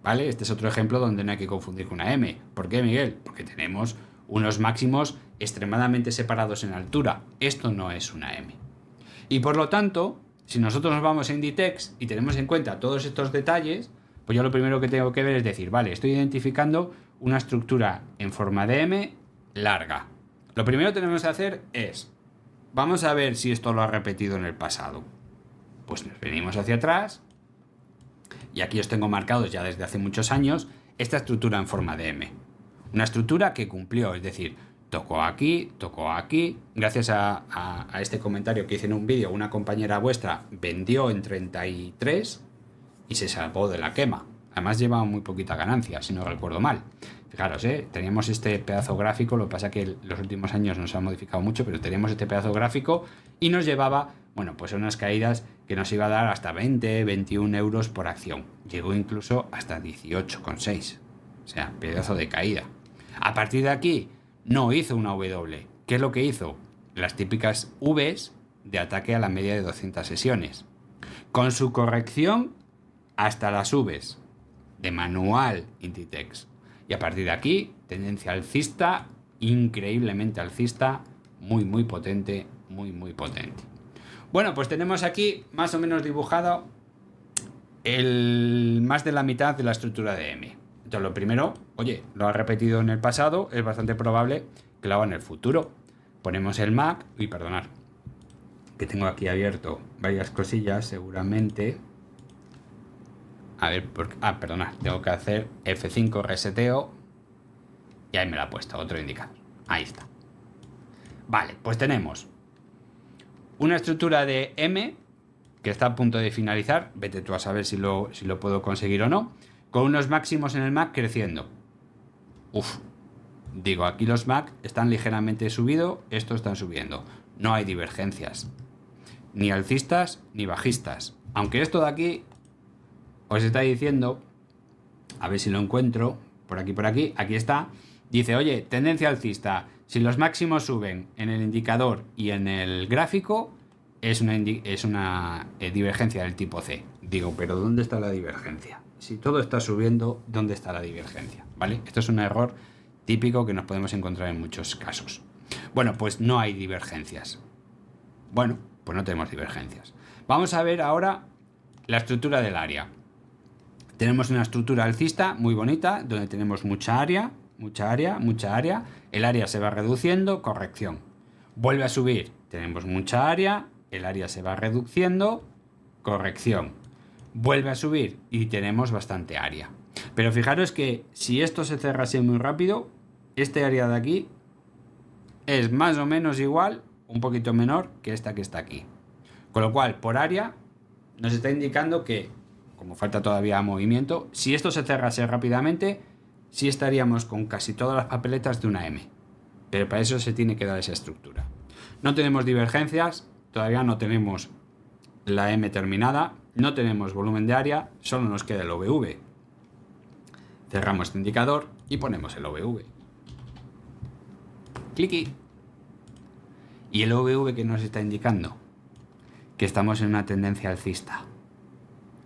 ¿vale? Este es otro ejemplo donde no hay que confundir con una M. ¿Por qué, Miguel? Porque tenemos unos máximos extremadamente separados en altura. Esto no es una M. Y por lo tanto, si nosotros nos vamos a Inditex y tenemos en cuenta todos estos detalles, pues yo lo primero que tengo que ver es decir, vale, estoy identificando una estructura en forma de M larga. Lo primero que tenemos que hacer es, vamos a ver si esto lo ha repetido en el pasado. Pues nos venimos hacia atrás y aquí os tengo marcados ya desde hace muchos años esta estructura en forma de M. Una estructura que cumplió, es decir, tocó aquí. Gracias a este comentario que hice en un vídeo, una compañera vuestra vendió en 33 y se salvó de la quema. Además lleva muy poquita ganancia, si no recuerdo mal. Fijaros, teníamos este pedazo gráfico, lo que pasa que los últimos años nos ha modificado mucho, pero teníamos este pedazo gráfico y nos llevaba, bueno, pues unas caídas que nos iba a dar hasta 20, 21 euros por acción. Llegó incluso hasta 18,6. O sea, pedazo de caída. A partir de aquí, no hizo una W. ¿Qué es lo que hizo? Las típicas Vs de ataque a la media de 200 sesiones. Con su corrección hasta las Vs de manual Inditex. Y a partir de aquí, tendencia alcista, increíblemente alcista, muy potente, muy potente. Bueno, pues tenemos aquí más o menos dibujado más de la mitad de la estructura de M. Entonces lo primero, oye, lo ha repetido en el pasado, es bastante probable que lo haga en el futuro. Ponemos el Mac, perdonad, que tengo aquí abierto varias cosillas seguramente. A ver, perdonad, tengo que hacer F5 reseteo y ahí me la ha puesto, otro indicador. Ahí está. Vale, pues tenemos una estructura de M que está a punto de finalizar, vete tú a saber si lo puedo conseguir o no, con unos máximos en el MAC creciendo. Digo, aquí los MAC están ligeramente subidos, estos están subiendo. No hay divergencias, ni alcistas ni bajistas. Aunque esto de aquí os está diciendo, a ver si lo encuentro, por aquí está, dice, oye, tendencia alcista, si los máximos suben en el indicador y en el gráfico, es una divergencia del tipo C. Digo, pero ¿dónde está la divergencia? Si todo está subiendo, ¿dónde está la divergencia? ¿Vale? Esto es un error típico que nos podemos encontrar en muchos casos. Bueno, pues no hay divergencias. Bueno, pues no tenemos divergencias. Vamos a ver ahora la estructura del área. Tenemos una estructura alcista muy bonita, donde tenemos mucha área. El área se va reduciendo, corrección. Vuelve a subir, tenemos mucha área, el área se va reduciendo, corrección. Vuelve a subir y tenemos bastante área. Pero fijaros que si esto se cerrase muy rápido, este área de aquí es más o menos igual, un poquito menor que esta que está aquí. Con lo cual, por área, nos está indicando que, como falta todavía movimiento, si esto se cerrase rápidamente, sí estaríamos con casi todas las papeletas de una M. Pero para eso se tiene que dar esa estructura. No tenemos divergencias, todavía no tenemos la M terminada, no tenemos volumen de área, solo nos queda el OVV. Cerramos este indicador y ponemos el OVV. Cliqui. ¿Y el OVV que nos está indicando? Que estamos en una tendencia alcista.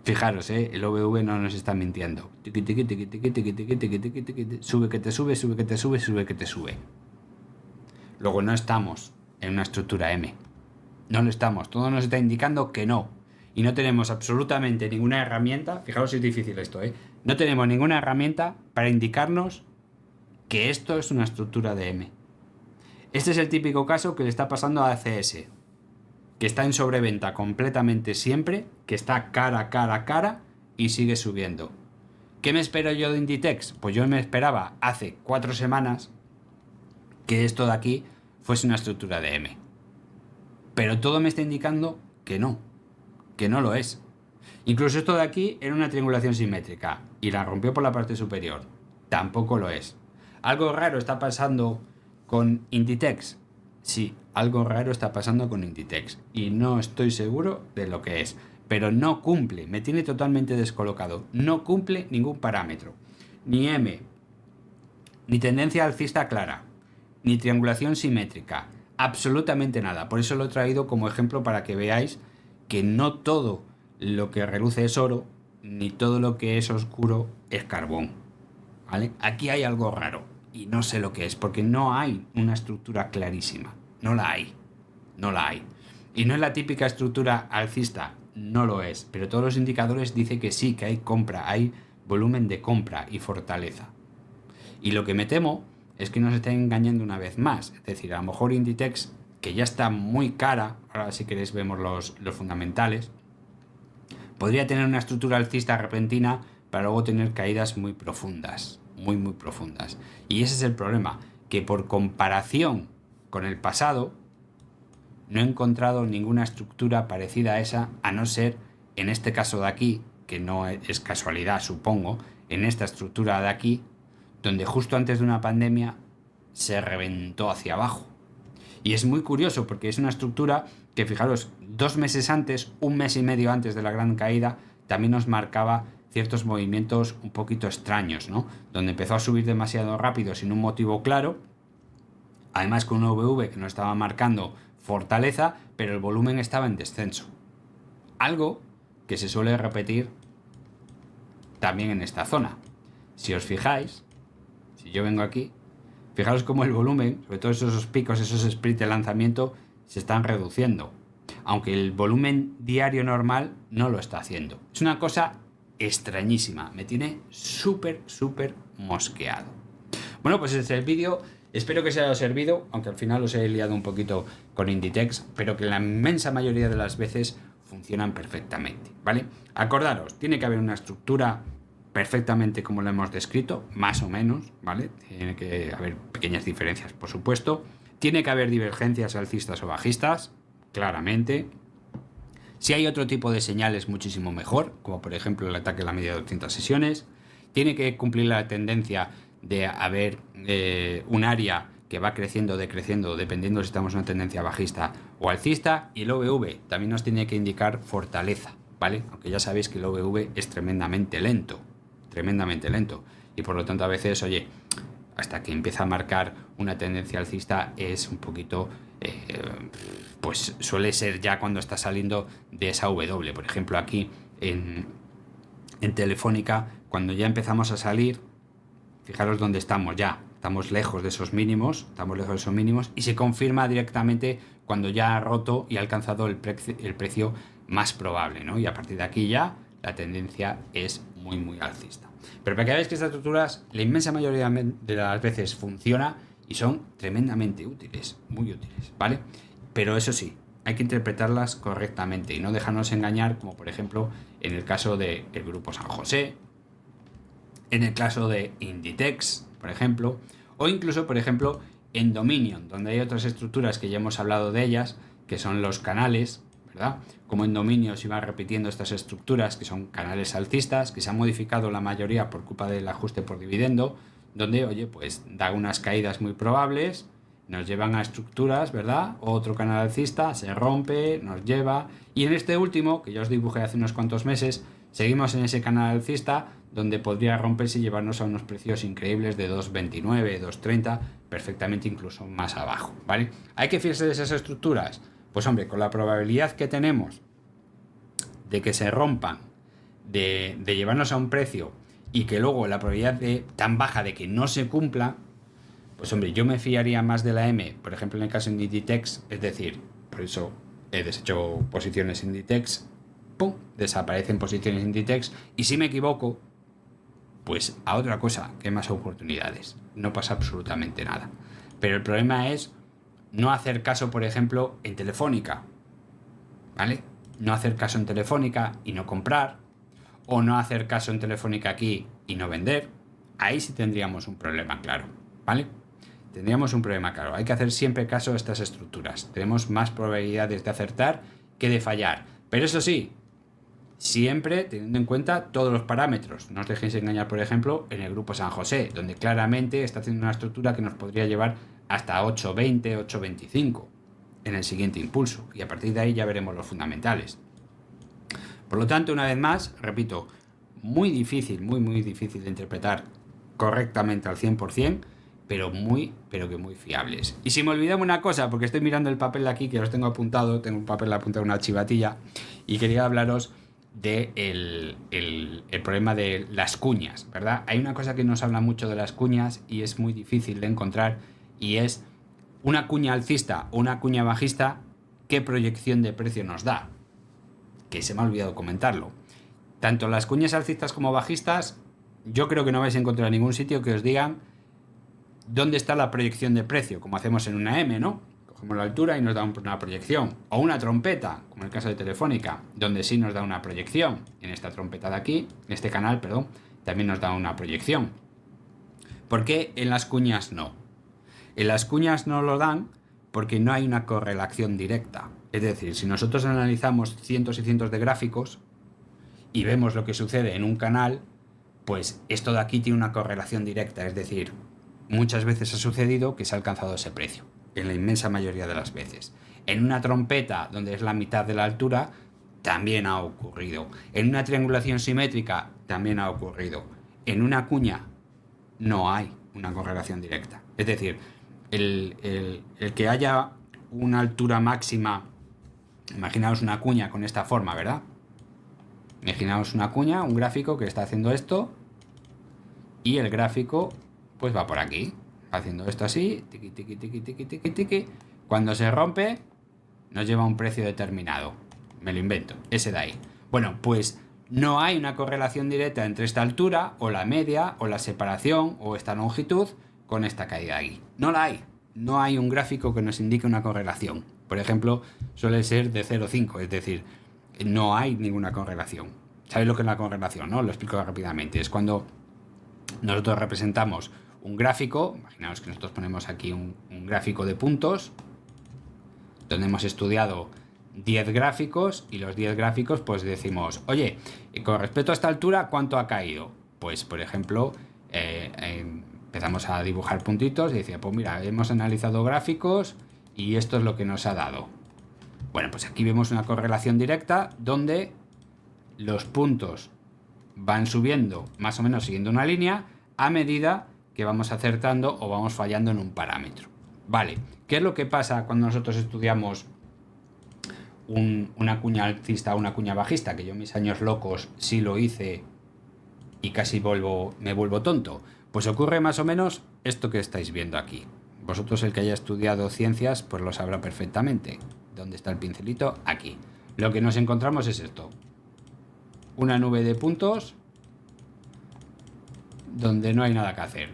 Fijaros, el OVV no nos está mintiendo. Sube que te sube, sube que te sube, sube que te sube. Luego no estamos en una estructura M. No lo estamos. Todo nos está indicando que no. Y no tenemos absolutamente ninguna herramienta. Fijaros si es difícil esto, No tenemos ninguna herramienta para indicarnos que esto es una estructura de M. Este es el típico caso que le está pasando a ACS, que está en sobreventa completamente siempre, que está cara y sigue subiendo. ¿Qué me espero yo de Inditex? Pues yo me esperaba hace 4 semanas que esto de aquí fuese una estructura de M. Pero todo me está indicando que no lo es. Incluso esto de aquí era una triangulación simétrica y la rompió por la parte superior. Tampoco lo es. ¿Algo raro está pasando con Inditex? Sí, algo raro está pasando con Inditex y no estoy seguro de lo que es, pero no cumple, me tiene totalmente descolocado, no cumple ningún parámetro, ni M, ni tendencia alcista clara, ni triangulación simétrica, absolutamente nada. Por eso lo he traído como ejemplo para que veáis que no todo lo que reluce es oro, ni todo lo que es oscuro es carbón, ¿vale? Aquí hay algo raro y no sé lo que es, porque no hay una estructura clarísima. No la hay. Y no es la típica estructura alcista, no lo es. Pero todos los indicadores dicen que sí, que hay compra, hay volumen de compra y fortaleza. Y lo que me temo es que nos estén engañando una vez más. Es decir, a lo mejor Inditex, que ya está muy cara, ahora si queréis vemos los fundamentales, podría tener una estructura alcista repentina para luego tener caídas muy profundas. Muy profundas. Y ese es el problema, que por comparación con el pasado no he encontrado ninguna estructura parecida a esa, a no ser en este caso de aquí, que no es casualidad, supongo, en esta estructura de aquí, donde justo antes de una pandemia se reventó hacia abajo. Y es muy curioso porque es una estructura que, fijaros, 2 meses antes, 1 mes y medio antes de la gran caída, también nos marcaba ciertos movimientos un poquito extraños, ¿no? Donde empezó a subir demasiado rápido sin un motivo claro, además con un VV que nos estaba marcando fortaleza, pero el volumen estaba en descenso. Algo que se suele repetir también en esta zona. Si os fijáis, si yo vengo aquí, fijaros cómo el volumen, sobre todo esos picos, esos sprints de lanzamiento, se están reduciendo. Aunque el volumen diario normal no lo está haciendo. Es una cosa extrañísima. Me tiene súper mosqueado. Bueno, pues este es el vídeo. Espero que os haya servido, aunque al final os he liado un poquito con Inditex, pero que la inmensa mayoría de las veces funcionan perfectamente, ¿vale? Acordaros, tiene que haber una estructura perfectamente como lo hemos descrito, más o menos, ¿vale? Tiene que haber pequeñas diferencias, por supuesto. Tiene que haber divergencias alcistas o bajistas, claramente. Si hay otro tipo de señales, muchísimo mejor, como por ejemplo el ataque a la media de 200 sesiones. Tiene que cumplir la tendencia de haber un área que va creciendo o decreciendo, dependiendo si estamos en una tendencia bajista o alcista. Y el OVV también nos tiene que indicar fortaleza, ¿vale? Aunque ya sabéis que el OVV es tremendamente lento. Y por lo tanto a veces, oye, hasta que empieza a marcar una tendencia alcista es un poquito, pues suele ser ya cuando está saliendo de esa W. Por ejemplo, aquí en Telefónica, cuando ya empezamos a salir, fijaros dónde estamos ya. Estamos lejos de esos mínimos, y se confirma directamente cuando ya ha roto y ha alcanzado el precio más probable, ¿no? Y a partir de aquí ya la tendencia es muy alcista. Pero para que veáis que estas estructuras, la inmensa mayoría de las veces funciona y son tremendamente útiles, muy útiles, ¿vale? Pero eso sí, hay que interpretarlas correctamente y no dejarnos engañar, como por ejemplo en el caso del Grupo San José, en el caso de Inditex, por ejemplo, o incluso, por ejemplo, en Dominion, donde hay otras estructuras que ya hemos hablado de ellas, que son los canales, ¿verdad? Como en Dominion se van repitiendo estas estructuras, que son canales alcistas, que se han modificado la mayoría por culpa del ajuste por dividendo, donde, oye, pues da unas caídas muy probables, nos llevan a estructuras, ¿verdad? Otro canal alcista, se rompe, nos lleva, y en este último, que ya os dibujé hace unos cuantos meses, seguimos en ese canal alcista, donde podría romperse y llevarnos a unos precios increíbles de 2.29, 2.30, perfectamente incluso más abajo, ¿vale? ¿Hay que fiarse de esas estructuras? Pues hombre, con la probabilidad que tenemos de que se rompan, de llevarnos a un precio y que luego la probabilidad tan baja de que no se cumpla, pues hombre, yo me fiaría más de la M, por ejemplo en el caso de Inditex, es decir, por eso he deshecho posiciones Inditex, ¡pum!, desaparecen posiciones Inditex, y si me equivoco, pues a otra cosa, que hay más oportunidades. No pasa absolutamente nada. Pero el problema es no hacer caso, por ejemplo, en Telefónica, ¿vale? No hacer caso en Telefónica y no comprar, o no hacer caso en Telefónica aquí y no vender. Ahí sí tendríamos un problema claro, ¿vale? Tendríamos un problema claro. Hay que hacer siempre caso a estas estructuras. Tenemos más probabilidades de acertar que de fallar. Pero eso sí, siempre teniendo en cuenta todos los parámetros. No os dejéis engañar, por ejemplo, en el Grupo San José, donde claramente está haciendo una estructura que nos podría llevar hasta 8.20, 8.25 en el siguiente impulso. Y a partir de ahí ya veremos los fundamentales. Por lo tanto, una vez más, repito, muy difícil de interpretar correctamente al 100%, pero que muy fiables. Y si me olvidaba una cosa, porque estoy mirando el papel aquí, que los tengo apuntado, tengo un papel apuntado en una chivatilla, y quería hablaros del el problema de las cuñas, ¿verdad? Hay una cosa que nos habla mucho de las cuñas y es muy difícil de encontrar, y es una cuña alcista o una cuña bajista, ¿qué proyección de precio nos da? Que se me ha olvidado comentarlo. Tanto las cuñas alcistas como bajistas, yo creo que no vais a encontrar ningún sitio que os digan dónde está la proyección de precio, como hacemos en una M, ¿no? Cogemos la altura y nos da una proyección. O una trompeta, como en el caso de Telefónica, donde sí nos da una proyección. En esta trompeta de aquí, en este canal, perdón, también nos da una proyección. ¿Por qué en las cuñas no? En las cuñas no lo dan porque no hay una correlación directa. Es decir, si nosotros analizamos cientos y cientos de gráficos y vemos lo que sucede en un canal, pues esto de aquí tiene una correlación directa. Es decir, muchas veces ha sucedido que se ha alcanzado ese precio, en la inmensa mayoría de las veces. En una trompeta, donde es la mitad de la altura, también ha ocurrido. En una triangulación simétrica, también ha ocurrido. En una cuña, no hay una correlación directa. Es decir, el que haya una altura máxima, imaginaos una cuña con esta forma, ¿verdad? Imaginaos una cuña, un gráfico que está haciendo esto, y el gráfico pues va por aquí, haciendo esto así, tiqui, tiqui, tiqui, tiqui, tiqui, tiqui. Cuando se rompe, nos lleva a un precio determinado. Me lo invento, ese de ahí. Bueno, pues no hay una correlación directa entre esta altura, o la media, o la separación, o esta longitud, con esta caída de aquí. No la hay. No hay un gráfico que nos indique una correlación. Por ejemplo, suele ser de 0,5, es decir, no hay ninguna correlación. ¿Sabéis lo que es la correlación, no? Lo explico rápidamente. Es cuando nosotros representamos un gráfico, imaginaos que nosotros ponemos aquí un gráfico de puntos, donde hemos estudiado 10 gráficos, y los 10 gráficos pues decimos, oye, con respecto a esta altura, ¿cuánto ha caído? Pues, por ejemplo, empezamos a dibujar puntitos y decía, pues mira, hemos analizado gráficos y esto es lo que nos ha dado. Bueno, pues aquí vemos una correlación directa donde los puntos van subiendo más o menos siguiendo una línea a medida que vamos acertando o vamos fallando en un parámetro. Vale, ¿qué es lo que pasa cuando nosotros estudiamos una cuña alcista o una cuña bajista? Que yo en mis años locos sí lo hice y casi me vuelvo tonto. Pues ocurre más o menos esto que estáis viendo aquí. Vosotros, el que haya estudiado ciencias, pues lo sabrá perfectamente. ¿Dónde está el pincelito? Aquí. Lo que nos encontramos es esto. Una nube de puntos donde no hay nada que hacer.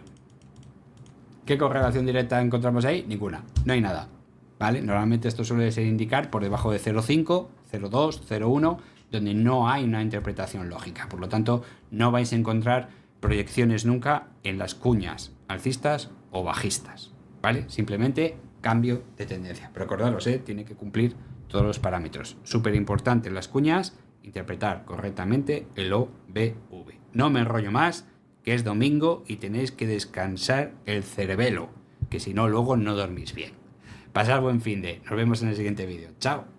¿Qué correlación directa encontramos ahí? Ninguna. No hay nada. ¿Vale? Normalmente esto suele ser indicar por debajo de 0,5, 0,2, 0,1, donde no hay una interpretación lógica. Por lo tanto, no vais a encontrar proyecciones nunca en las cuñas alcistas o bajistas. ¿Vale? Simplemente cambio de tendencia. Pero acordaros, tiene que cumplir todos los parámetros. Súper importante en las cuñas, interpretar correctamente el OBV. No me enrollo más, que es domingo y tenéis que descansar el cerebelo, que si no luego no dormís bien. Pasad buen finde. Nos vemos en el siguiente vídeo. Chao.